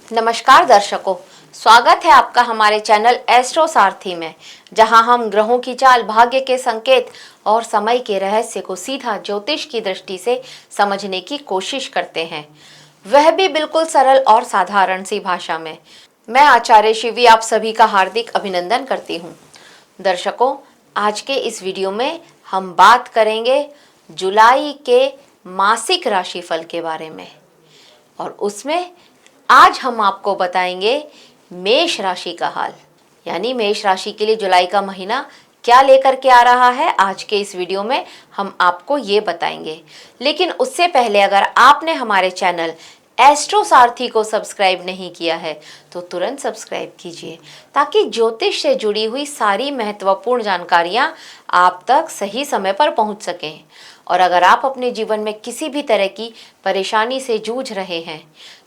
नमस्कार दर्शकों, स्वागत है आपका हमारे चैनल एस्ट्रो सारथी में, जहां हम ग्रहों की चाल, भाग्य के संकेत और समय के रहस्य को सीधा ज्योतिष की दृष्टि से समझने की कोशिश करते हैं, वह भी बिल्कुल सरल और साधारण सी भाषा में। मैं आचार्य शिवी आप सभी का हार्दिक अभिनंदन करती हूँ। दर्शकों, आज के इस वीडियो में हम बात करेंगे जुलाई के मासिक राशिफल के बारे में, और उसमें आज हम आपको बताएंगे मेष राशि का हाल। यानी मेष राशि के लिए जुलाई का महीना क्या लेकर के आ रहा है, आज के इस वीडियो में हम आपको ये बताएंगे। लेकिन उससे पहले अगर आपने हमारे चैनल एस्ट्रो सारथी को सब्सक्राइब नहीं किया है तो तुरंत सब्सक्राइब कीजिए, ताकि ज्योतिष से जुड़ी हुई सारी महत्वपूर्ण जानकारियां आप तक सही समय पर पहुंच सकें। और अगर आप अपने जीवन में किसी भी तरह की परेशानी से जूझ रहे हैं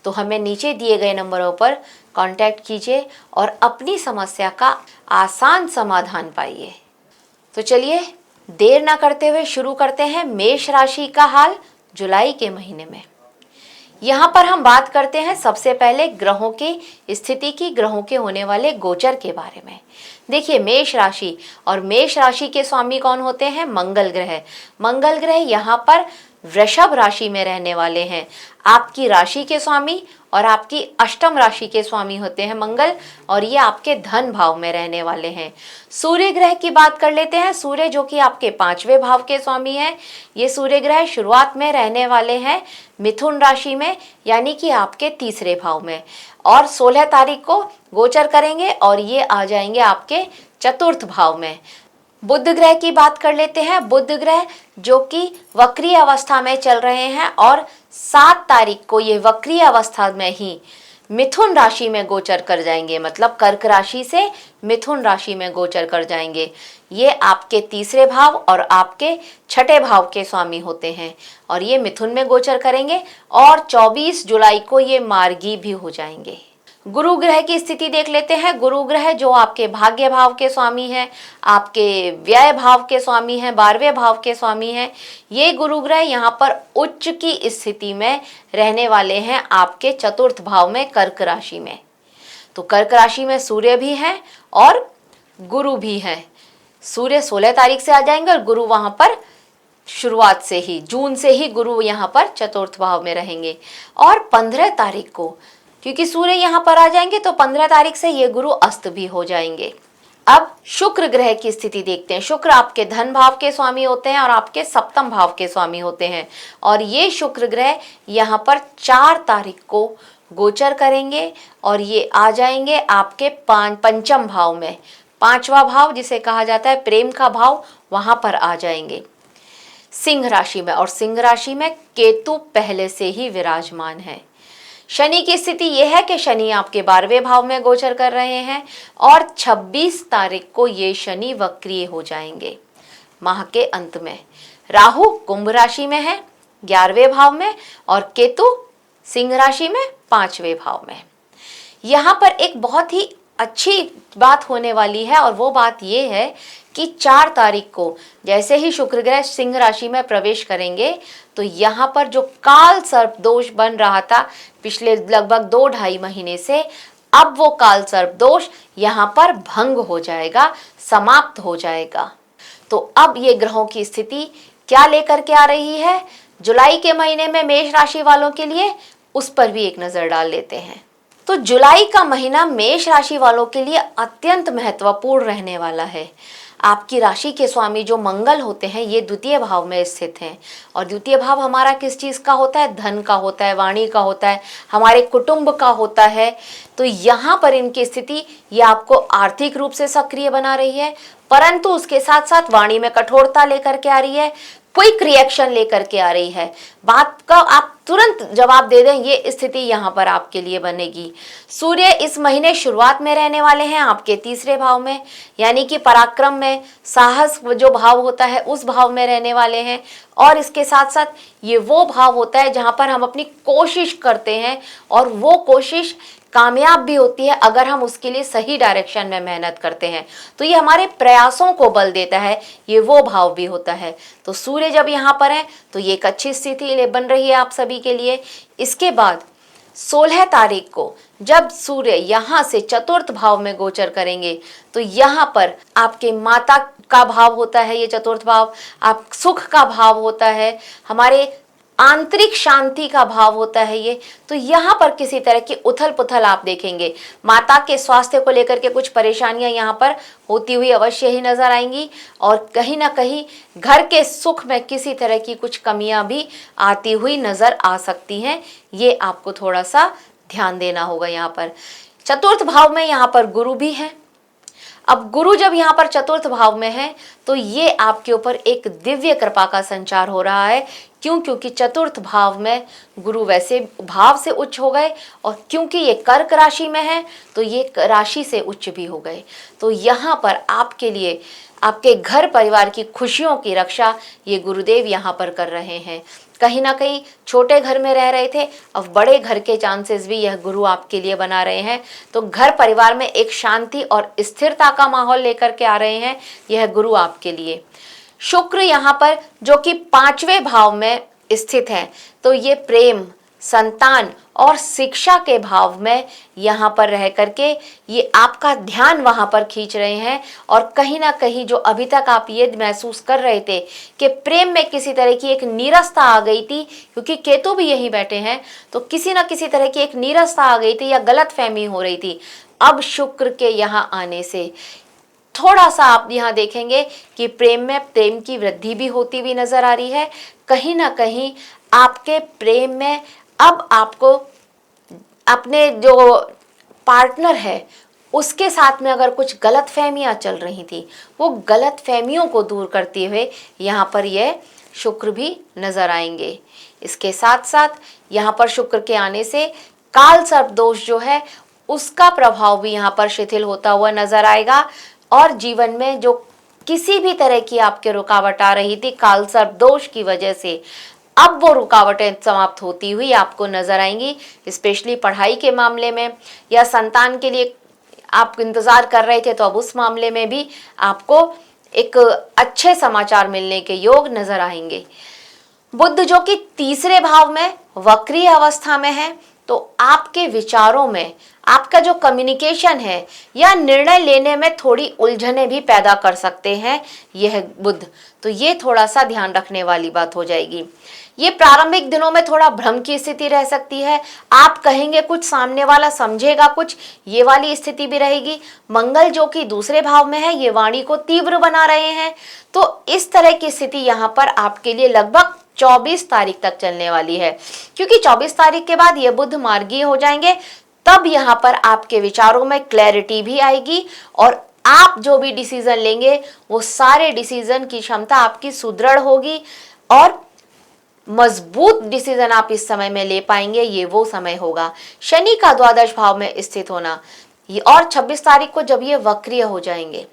तो हमें नीचे दिए गए नंबरों पर कांटेक्ट कीजिए और अपनी समस्या का आसान समाधान पाइए। तो चलिए देर ना करते हुए शुरू करते हैं मेष राशि का हाल जुलाई के महीने में। यहाँ पर हम बात करते हैं सबसे पहले ग्रहों की स्थिति की, ग्रहों के होने वाले गोचर के बारे में। देखिए, मेष राशि और मेष राशि के स्वामी कौन होते हैं? मंगल ग्रह। मंगल ग्रह यहाँ पर वृषभ राशि में रहने वाले हैं। आपकी राशि के स्वामी और आपकी अष्टम राशि के स्वामी होते हैं मंगल, और ये आपके धन भाव में रहने वाले हैं। सूर्य ग्रह की बात कर लेते हैं। सूर्य जो कि आपके 5वें भाव के स्वामी हैं, ये सूर्य ग्रह शुरुआत में रहने वाले हैं मिथुन राशि में, यानी कि आपके 3रे भाव में, और 16 तारीख को गोचर करेंगे और ये आ जाएंगे आपके 4th भाव में। बुध ग्रह की बात कर लेते हैं। बुध ग्रह जो कि वक्रीय अवस्था में चल रहे हैं और 7 तारीख को ये वक्रीय अवस्था में ही मिथुन राशि में गोचर कर जाएंगे, मतलब कर्क राशि से मिथुन राशि में गोचर कर जाएंगे। ये आपके 3रे भाव और आपके 6ठे भाव के स्वामी होते हैं, और ये मिथुन में गोचर करेंगे और 24 जुलाई को ये मार्गी भी हो जाएंगे। गुरु ग्रह की स्थिति देख लेते हैं। गुरु ग्रह जो आपके भाग्य भाव के स्वामी हैं, आपके व्यय भाव के स्वामी हैं, 12वें भाव के स्वामी हैं, ये गुरु ग्रह यहाँ पर उच्च की स्थिति में रहने वाले हैं आपके 4th भाव में, कर्क राशि में। तो कर्क राशि में सूर्य भी हैं और गुरु भी हैं। सूर्य 16 तारीख से आ जाएंगे और गुरु वहां पर शुरुआत से ही, जून से ही गुरु यहाँ पर 4th भाव में रहेंगे। और 15 तारीख को, क्योंकि सूर्य यहाँ पर आ जाएंगे, तो 15 तारीख से ये गुरु अस्त भी हो जाएंगे। अब शुक्र ग्रह की स्थिति देखते हैं। शुक्र आपके धन भाव के स्वामी होते हैं और आपके 7म भाव के स्वामी होते हैं, और ये शुक्र ग्रह यहाँ पर 4 तारीख को गोचर करेंगे और ये आ जाएंगे आपके 5म भाव में। 5वां भाव जिसे कहा जाता है प्रेम का भाव, वहां पर आ जाएंगे सिंह राशि में, और सिंह राशि में केतु पहले से ही विराजमान है। शनि की स्थिति यह है कि शनि आपके 12वें भाव में गोचर कर रहे हैं और 26 तारीख को ये शनि वक्रीय हो जाएंगे माह के अंत में। राहु कुंभ राशि में है 11वें भाव में, और केतु सिंह राशि में 5वें भाव में। यहाँ पर एक बहुत ही अच्छी बात होने वाली है, और वो बात ये है कि 4 तारीख को जैसे ही शुक्र ग्रह सिंह राशि में प्रवेश करेंगे, तो यहाँ पर जो काल सर्प दोष बन रहा था पिछले लगभग 2-2.5 महीने से, अब वो काल सर्प दोष यहाँ पर भंग हो जाएगा, समाप्त हो जाएगा। तो अब ये ग्रहों की स्थिति क्या लेकर के आ रही है जुलाई के महीने में मेष राशि वालों के लिए, उस पर भी एक नजर डाल लेते हैं। तो जुलाई का महीना मेष राशि वालों के लिए अत्यंत महत्वपूर्ण रहने वाला है। आपकी राशि के स्वामी जो मंगल होते हैं, ये 2य भाव में स्थित हैं, और 2य भाव हमारा किस चीज़ का होता है? धन का होता है, वाणी का होता है, हमारे कुटुंब का होता है। तो यहाँ पर इनकी स्थिति ये आपको आर्थिक रूप से सक्रिय बना रही है, परंतु उसके साथ साथ वाणी में कठोरता लेकर के आ रही है, क्विक रिएक्शन लेकर के आ रही है। बात का आप तुरंत जवाब दे दें, ये स्थिति यहाँ पर आपके लिए बनेगी। सूर्य इस महीने शुरुआत में रहने वाले हैं आपके 3रे भाव में, यानी कि पराक्रम में, साहस जो भाव होता है उस भाव में रहने वाले हैं, और इसके साथ साथ ये वो भाव होता है जहाँ पर हम अपनी कोशिश करते हैं और वो कोशिश कामयाब भी होती है अगर हम उसके लिए सही डायरेक्शन में मेहनत करते हैं। तो ये हमारे प्रयासों को बल देता है, ये वो भाव भी होता है। तो सूर्य जब यहाँ पर है तो ये एक अच्छी स्थिति बन रही है आप सभी के लिए। इसके बाद 16 तारीख को जब सूर्य यहाँ से चतुर्थ भाव में गोचर करेंगे तो यहाँ पर आपके माता का भाव होता है, ये चतुर्थ भाव आप सुख का भाव होता है, हमारे आंतरिक शांति का भाव होता है ये। तो यहाँ पर किसी तरह की उथल पुथल आप देखेंगे, माता के स्वास्थ्य को लेकर के कुछ परेशानियां यहाँ पर होती हुई अवश्य ही नजर आएंगी और कहीं ना कहीं घर के सुख में किसी तरह की कुछ कमियां भी आती हुई नजर आ सकती हैं। ये आपको थोड़ा सा ध्यान देना होगा। यहाँ पर चतुर्थ भाव में यहाँ पर गुरु भी है। अब गुरु जब यहाँ पर चतुर्थ भाव में है तो ये आपके ऊपर एक दिव्य कृपा का संचार हो रहा है। क्योंकि चतुर्थ भाव में गुरु वैसे भाव से उच्च हो गए और क्योंकि ये कर्क राशि में है तो ये राशि से उच्च भी हो गए। तो यहाँ पर आपके लिए आपके घर परिवार की खुशियों की रक्षा ये गुरुदेव यहाँ पर कर रहे हैं। कहीं ना कहीं छोटे घर में रह रहे थे, अब बड़े घर के चांसेस भी यह गुरु आपके लिए बना रहे हैं। तो घर परिवार में एक शांति और स्थिरता का माहौल लेकर के आ रहे हैं यह गुरु आपके लिए। शुक्र यहाँ पर जो कि 5वें भाव में स्थित है तो ये प्रेम, संतान और शिक्षा के भाव में यहाँ पर रह करके ये आपका ध्यान वहाँ पर खींच रहे हैं। और कहीं ना कहीं जो अभी तक आप ये महसूस कर रहे थे कि प्रेम में किसी तरह की एक नीरसता आ गई थी, क्योंकि केतु भी यहीं बैठे हैं, तो किसी ना किसी तरह की एक नीरसता आ गई थी या गलतफहमी हो रही थी, अब शुक्र के यहाँ आने से थोड़ा सा आप यहाँ देखेंगे कि प्रेम में प्रेम की वृद्धि भी होती हुई नजर आ रही है। कहीं ना कहीं आपके प्रेम में अब आपको अपने जो पार्टनर है उसके साथ में अगर कुछ गलतफहमियां चल रही थी वो गलतफहमियों को दूर करते हुए यहाँ पर ये शुक्र भी नजर आएंगे। इसके साथ साथ यहाँ पर शुक्र के आने से काल सर्प दोष जो है उसका प्रभाव भी यहाँ पर शिथिल होता हुआ नजर आएगा और जीवन में जो किसी भी तरह की आपके रुकावट आ रही थी काल सर्प दोष की वजह से, अब वो रुकावटें समाप्त होती हुई आपको नजर आएंगी। स्पेशली पढ़ाई के मामले में या संतान के लिए आप इंतजार कर रहे थे तो अब उस मामले में भी आपको एक अच्छे समाचार मिलने के योग नजर आएंगे। बुध जो कि 3रे भाव में वक्रीय अवस्था में है तो आपके विचारों में आपका जो कम्युनिकेशन है या निर्णय लेने में थोड़ी उलझने भी पैदा कर सकते हैं यह बुध। तो ये थोड़ा सा ध्यान रखने वाली बात हो जाएगी। ये प्रारंभिक दिनों में थोड़ा भ्रम की स्थिति रह सकती है, आप कहेंगे कुछ सामने वाला समझेगा कुछ, ये वाली स्थिति भी रहेगी। मंगल जो कि 2रे भाव में है ये वाणी को तीव्र बना रहे हैं, तो इस तरह की स्थिति यहाँ पर आपके लिए लगभग 24 तारीख तक चलने वाली है। क्योंकि 24 तारीख के बाद ये बुध मार्गीय हो जाएंगे, तब यहाँ पर आपके विचारों में क्लैरिटी भी आएगी और आप जो भी डिसीजन लेंगे वो सारे डिसीजन की क्षमता आपकी सुदृढ़ होगी और मजबूत डिसीजन आप इस समय में ले पाएंगे। ये वो समय होगा शनि का द्वादश भाव में स्थित होना। और 26 तारीख को जब ये वक्रीय हो जाएंगे,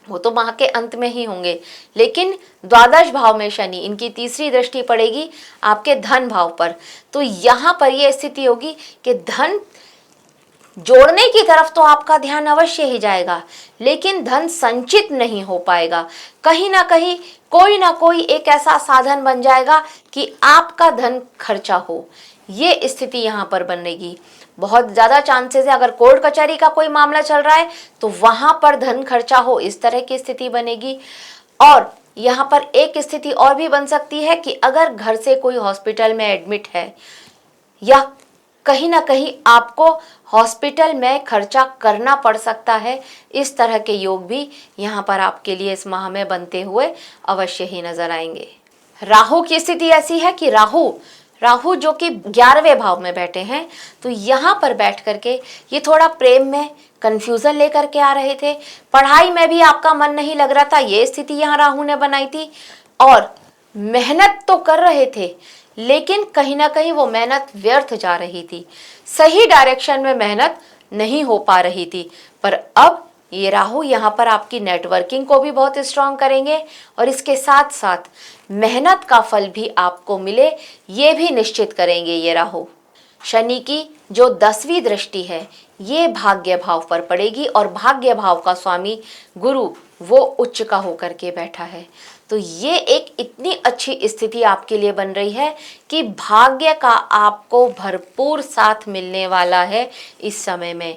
वो तो माह के अंत में ही होंगे, लेकिन द्वादश भाव में शनि, इनकी 3री दृष्टि पड़ेगी आपके धन भाव पर। तो यहाँ पर यह स्थिति होगी कि धन जोड़ने की तरफ तो आपका ध्यान अवश्य ही जाएगा, लेकिन धन संचित नहीं हो पाएगा। कहीं ना कहीं कोई ना कोई एक ऐसा साधन बन जाएगा कि आपका धन खर्चा हो, ये स्थिति यहाँ पर बनेगी। बहुत ज़्यादा चांसेस है अगर कोर्ट कचहरी का कोई मामला चल रहा है तो वहाँ पर धन खर्चा हो, इस तरह की स्थिति बनेगी। और यहाँ पर एक स्थिति और भी बन सकती है कि अगर घर से कोई हॉस्पिटल में एडमिट है या कहीं ना कहीं आपको हॉस्पिटल में खर्चा करना पड़ सकता है, इस तरह के योग भी यहाँ पर आपके लिए इस माह में बनते हुए अवश्य ही नजर आएंगे। राहु की स्थिति ऐसी है कि राहु जो कि 11वें भाव में बैठे हैं, तो यहाँ पर बैठ करके ये थोड़ा प्रेम में कंफ्यूजन लेकर के आ रहे थे, पढ़ाई में भी आपका मन नहीं लग रहा था, ये स्थिति यहाँ राहु ने बनाई थी। और मेहनत तो कर रहे थे लेकिन कहीं ना कहीं वो मेहनत व्यर्थ जा रही थी, सही डायरेक्शन में मेहनत नहीं हो पा रही थी। पर अब ये राहु यहाँ पर आपकी नेटवर्किंग को भी बहुत स्ट्रांग करेंगे और इसके साथ साथ मेहनत का फल भी आपको मिले ये भी निश्चित करेंगे ये राहु। शनि की जो 10वीं दृष्टि है ये भाग्य भाव पर पड़ेगी और भाग्य भाव का स्वामी गुरु वो उच्च का होकर के बैठा है। तो ये एक इतनी अच्छी स्थिति आपके लिए बन रही है कि भाग्य का आपको भरपूर साथ मिलने वाला है इस समय में।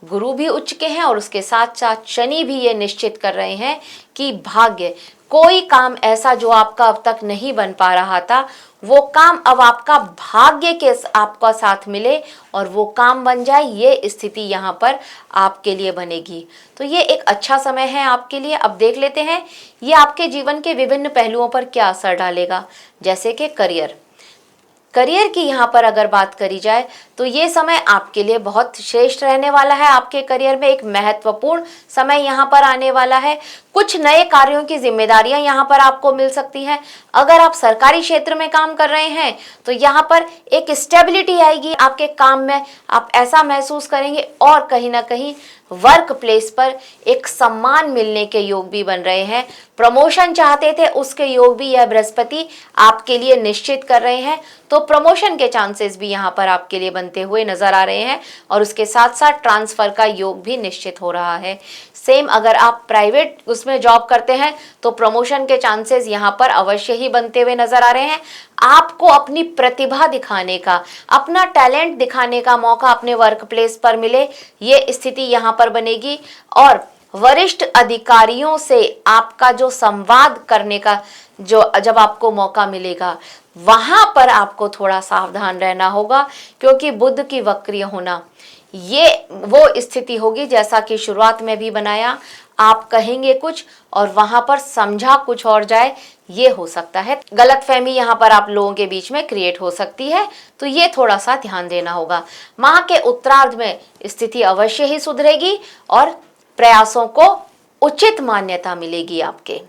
गुरु भी उच्च के हैं और उसके साथ साथ शनि भी ये निश्चित कर रहे हैं कि भाग्य, कोई काम ऐसा जो आपका अब तक नहीं बन पा रहा था, वो काम अब आपका भाग्य के आपका साथ मिले और वो काम बन जाए, ये स्थिति यहाँ पर आपके लिए बनेगी। तो ये एक अच्छा समय है आपके लिए। अब देख लेते हैं ये आपके जीवन के विभिन्न पहलुओं पर क्या असर डालेगा। जैसे कि करियर की यहाँ पर अगर बात करी जाए तो ये समय आपके लिए बहुत श्रेष्ठ रहने वाला है। आपके करियर में एक महत्वपूर्ण समय यहाँ पर आने वाला है। कुछ नए कार्यों की जिम्मेदारियां यहाँ पर आपको मिल सकती हैं। अगर आप सरकारी क्षेत्र में काम कर रहे हैं तो यहाँ पर एक स्टेबिलिटी आएगी आपके काम में, आप ऐसा महसूस करेंगे। और कहीं ना कहीं वर्क प्लेस पर एक सम्मान मिलने के योग भी बन रहे हैं। प्रमोशन चाहते थे उसके योग भी यह बृहस्पति आपके लिए निश्चित कर रहे हैं। तो प्रमोशन के चांसेस भी यहाँ पर आपके लिए बनते हुए नजर आ रहे हैं और उसके साथ साथ ट्रांसफर का योग भी निश्चित हो रहा है। सेम अगर आप प्राइवेट उसमें जॉब करते हैं तो प्रमोशन के चांसेस यहाँ पर अवश्य ही बनते हुए नजर आ रहे हैं। आपको अपनी प्रतिभा दिखाने का, अपना टैलेंट दिखाने का मौका अपने वर्क प्लेस पर मिले, ये स्थिति यहाँ पर बनेगी। और वरिष्ठ अधिकारियों से आपका जो संवाद करने का जो जब आपको मौका मिलेगा, वहां पर आपको थोड़ा सावधान रहना होगा, क्योंकि बुध की वक्री होना ये वो स्थिति होगी जैसा कि शुरुआत में भी बनाया, आप कहेंगे कुछ और वहां पर समझा कुछ और जाए, ये हो सकता है। गलतफहमी यहाँ पर आप लोगों के बीच में क्रिएट हो सकती है, तो ये थोड़ा सा ध्यान देना होगा। माह के उत्तरार्ध में स्थिति अवश्य ही सुधरेगी और प्रयासों को उचित मान्यता मिलेगी आपके।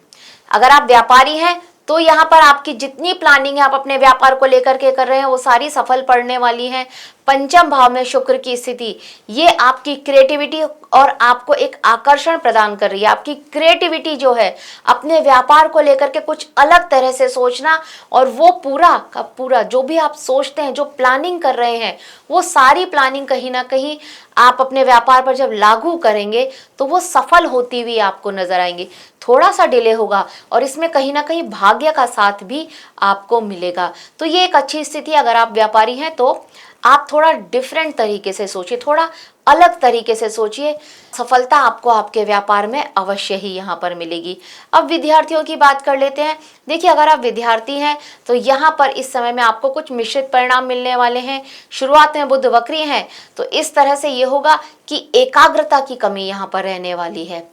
अगर आप व्यापारी हैं तो यहाँ पर आपकी जितनी प्लानिंग है आप अपने व्यापार को लेकर के कर रहे हैं वो सारी सफल पड़ने वाली है। पंचम भाव में शुक्र की स्थिति ये आपकी क्रिएटिविटी और आपको एक आकर्षण प्रदान कर रही है। आपकी क्रिएटिविटी जो है अपने व्यापार को लेकर के कुछ अलग तरह से सोचना, और वो पूरा का पूरा जो भी आप सोचते हैं, जो प्लानिंग कर रहे हैं, वो सारी प्लानिंग कहीं ना कहीं आप अपने व्यापार पर जब लागू करेंगे तो वो सफल होती हुई आपको नजर आएंगी। थोड़ा सा डिले होगा और इसमें कहीं ना कहीं भाग्य का साथ भी आपको मिलेगा। तो ये एक अच्छी स्थिति। अगर आप व्यापारी हैं तो आप थोड़ा डिफरेंट तरीके से सोचिए, थोड़ा अलग तरीके से सोचिए, सफलता आपको आपके व्यापार में अवश्य ही यहाँ पर मिलेगी। अब विद्यार्थियों की बात कर लेते हैं। देखिए, अगर आप विद्यार्थी हैं तो यहाँ पर इस समय में आपको कुछ मिश्रित परिणाम मिलने वाले हैं। शुरुआत में बुध वक्री हैं तो इस तरह से ये होगा कि एकाग्रता की कमी यहाँ पर रहने वाली है,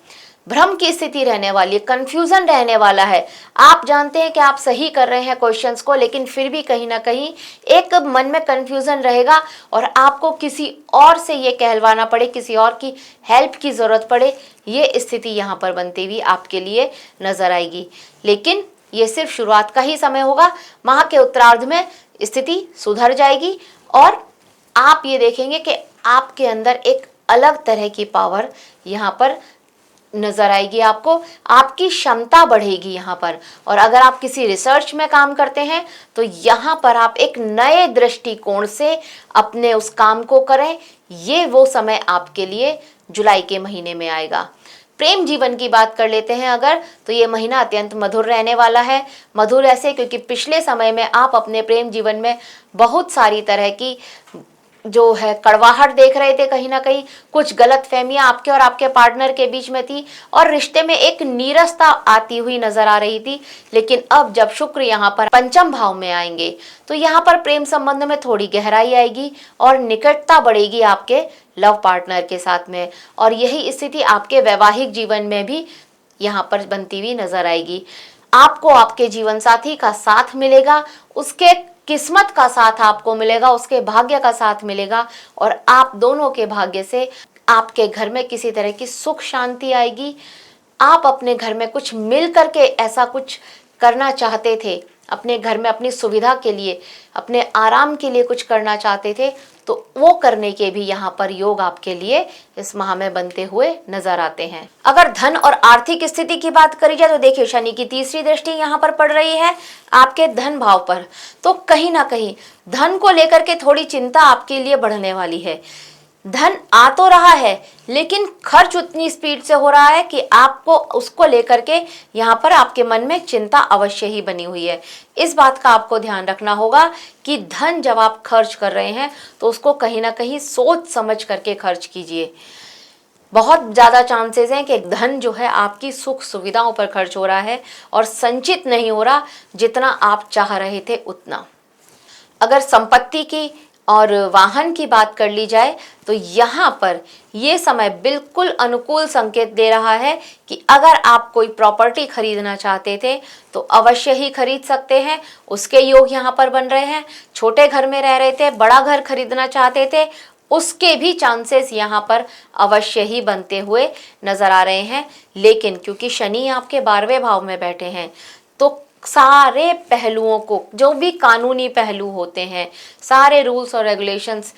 भ्रम की स्थिति रहने वाली है, कंफ्यूजन रहने वाला है। आप जानते हैं कि आप सही कर रहे हैं क्वेश्चंस को, लेकिन फिर भी कहीं ना कहीं एक मन में कंफ्यूजन रहेगा और आपको किसी और से ये कहलवाना पड़े, किसी और की हेल्प की जरूरत पड़े, ये स्थिति यहाँ पर बनती हुई आपके लिए नजर आएगी। लेकिन ये सिर्फ शुरुआत का ही समय होगा। माह के उत्तरार्ध में स्थिति सुधर जाएगी और आप ये देखेंगे कि आपके अंदर एक अलग तरह की पावर यहाँ पर नजर आएगी। आपकी क्षमता बढ़ेगी यहाँ पर। और अगर आप किसी रिसर्च में काम करते हैं तो यहाँ पर आप एक नए दृष्टिकोण से अपने उस काम को करें। ये वो समय आपके लिए जुलाई के महीने में आएगा। प्रेम जीवन की बात कर लेते हैं अगर, तो ये महीना अत्यंत मधुर रहने वाला है। मधुर ऐसे क्योंकि पिछले समय में आप अपने प्रेम जीवन में बहुत सारी तरह की जो है कड़वाहट देख रहे थे, कहीं ना कहीं कुछ गलत फहमियां आपके और आपके पार्टनर के बीच में थी और रिश्ते में एक नीरसता आती हुई नजर आ रही थी। लेकिन अब जब शुक्र यहाँ पर पंचम भाव में आएंगे तो यहाँ पर प्रेम संबंध में थोड़ी गहराई आएगी और निकटता बढ़ेगी आपके लव पार्टनर के साथ में। और यही स्थिति आपके वैवाहिक जीवन में भी यहाँ पर बनती हुई नजर आएगी। आपको आपके जीवन साथी का साथ मिलेगा, उसके किस्मत का साथ आपको मिलेगा, उसके भाग्य का साथ मिलेगा और आप दोनों के भाग्य से आपके घर में किसी तरह की सुख शांति आएगी। आप अपने घर में कुछ मिल करके ऐसा कुछ करना चाहते थे, अपने घर में अपनी सुविधा के लिए, अपने आराम के लिए कुछ करना चाहते थे, तो वो करने के भी यहाँ पर योग आपके लिए इस माह में बनते हुए नजर आते हैं। अगर धन और आर्थिक स्थिति की बात करी जाए तो देखिए, शनि की तीसरी दृष्टि यहाँ पर पड़ रही है आपके धन भाव पर, तो कहीं ना कहीं धन को लेकर के थोड़ी चिंता आपके लिए बढ़ने वाली है। धन आ तो रहा है लेकिन खर्च उतनी स्पीड से हो रहा है कि आपको उसको लेकर के यहाँ पर आपके मन में चिंता अवश्य ही बनी हुई है। इस बात का आपको ध्यान रखना होगा कि धन जब आप खर्च कर रहे हैं तो उसको कहीं ना कहीं सोच समझ करके खर्च कीजिए। बहुत ज़्यादा चांसेस हैं कि धन जो है आपकी सुख सुविधाओं पर खर्च हो रहा है और संचित नहीं हो रहा जितना आप चाह रहे थे उतना। अगर संपत्ति की और वाहन की बात कर ली जाए तो यहाँ पर ये समय बिल्कुल अनुकूल संकेत दे रहा है कि अगर आप कोई प्रॉपर्टी खरीदना चाहते थे तो अवश्य ही खरीद सकते हैं, उसके योग यहाँ पर बन रहे हैं। छोटे घर में रह रहे थे, बड़ा घर खरीदना चाहते थे, उसके भी चांसेस यहाँ पर अवश्य ही बनते हुए नजर आ रहे हैं। लेकिन क्योंकि शनि आपके 12वें भाव में बैठे हैं तो सारे पहलुओं को, जो भी कानूनी पहलू होते हैं, सारे रूल्स और रेगुलेशंस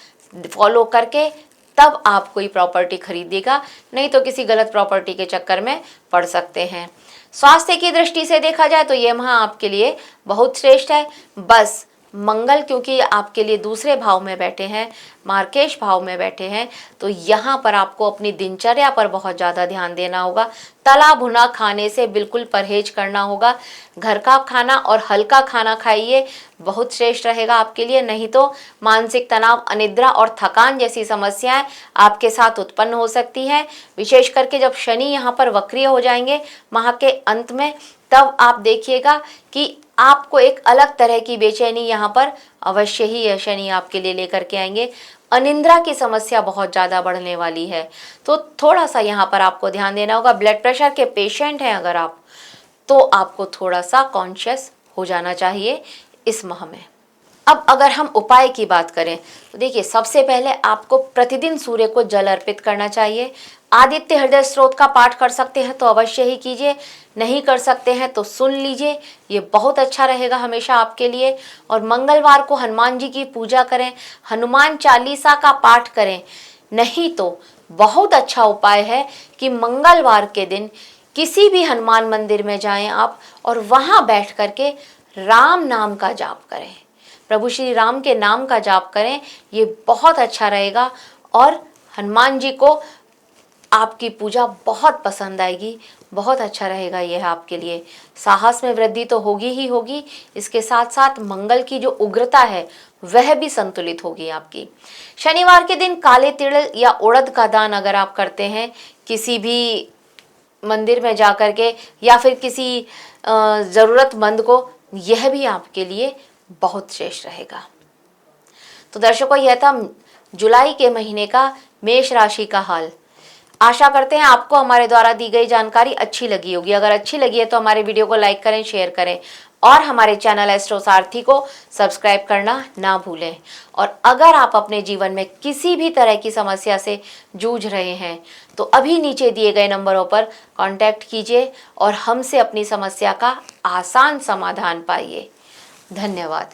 फॉलो करके तब आप कोई प्रॉपर्टी खरीदिएगा, नहीं तो किसी गलत प्रॉपर्टी के चक्कर में पड़ सकते हैं। स्वास्थ्य की दृष्टि से देखा जाए तो ये माह आपके लिए बहुत श्रेष्ठ है। बस मंगल क्योंकि आपके लिए दूसरे भाव में बैठे हैं, मार्केश भाव में बैठे हैं, तो यहाँ पर आपको अपनी दिनचर्या पर बहुत ज़्यादा ध्यान देना होगा। तला भुना खाने से बिल्कुल परहेज करना होगा। घर का खाना और हल्का खाना खाइए, बहुत श्रेष्ठ रहेगा आपके लिए। नहीं तो मानसिक तनाव, अनिद्रा और थकान जैसी समस्याएं आपके साथ उत्पन्न हो सकती हैं। विशेष करके जब शनि यहाँ पर वक्रीय हो जाएंगे माह के अंत में, तब आप देखिएगा कि आपको एक अलग तरह की बेचैनी यहाँ पर अवश्य ही यह शनि आपके लिए लेकर के आएंगे। अनिद्रा की समस्या बहुत ज़्यादा बढ़ने वाली है, तो थोड़ा सा यहाँ पर आपको ध्यान देना होगा। ब्लड प्रेशर के पेशेंट हैं अगर आप, तो आपको थोड़ा सा कॉन्शियस हो जाना चाहिए इस माह में। अब अगर हम उपाय की बात करें तो देखिए, सबसे पहले आपको प्रतिदिन सूर्य को जल अर्पित करना चाहिए। आदित्य हृदय स्त्रोत का पाठ कर सकते हैं तो अवश्य ही कीजिए, नहीं कर सकते हैं तो सुन लीजिए, ये बहुत अच्छा रहेगा हमेशा आपके लिए। और मंगलवार को हनुमान जी की पूजा करें, हनुमान चालीसा का पाठ करें। नहीं तो बहुत अच्छा उपाय है कि मंगलवार के दिन किसी भी हनुमान मंदिर में जाएं आप और वहां बैठ करके राम नाम का जाप करें, प्रभु श्री राम के नाम का जाप करें। ये बहुत अच्छा रहेगा और हनुमान जी को आपकी पूजा बहुत पसंद आएगी, बहुत अच्छा रहेगा यह आपके लिए। साहस में वृद्धि तो होगी ही होगी, इसके साथ साथ मंगल की जो उग्रता है वह भी संतुलित होगी आपकी। शनिवार के दिन काले तिल या उड़द का दान अगर आप करते हैं किसी भी मंदिर में जा कर के या फिर किसी ज़रूरतमंद को, यह भी आपके लिए बहुत श्रेष्ठ रहेगा। तो दर्शकों, यह था जुलाई के महीने का मेष राशि का हाल। आशा करते हैं आपको हमारे द्वारा दी गई जानकारी अच्छी लगी होगी। अगर अच्छी लगी है तो हमारे वीडियो को लाइक करें, शेयर करें और हमारे चैनल एस्ट्रो सारथी को सब्सक्राइब करना ना भूलें। और अगर आप अपने जीवन में किसी भी तरह की समस्या से जूझ रहे हैं तो अभी नीचे दिए गए नंबरों पर कांटेक्ट कीजिए और हमसे अपनी समस्या का आसान समाधान पाइए। धन्यवाद।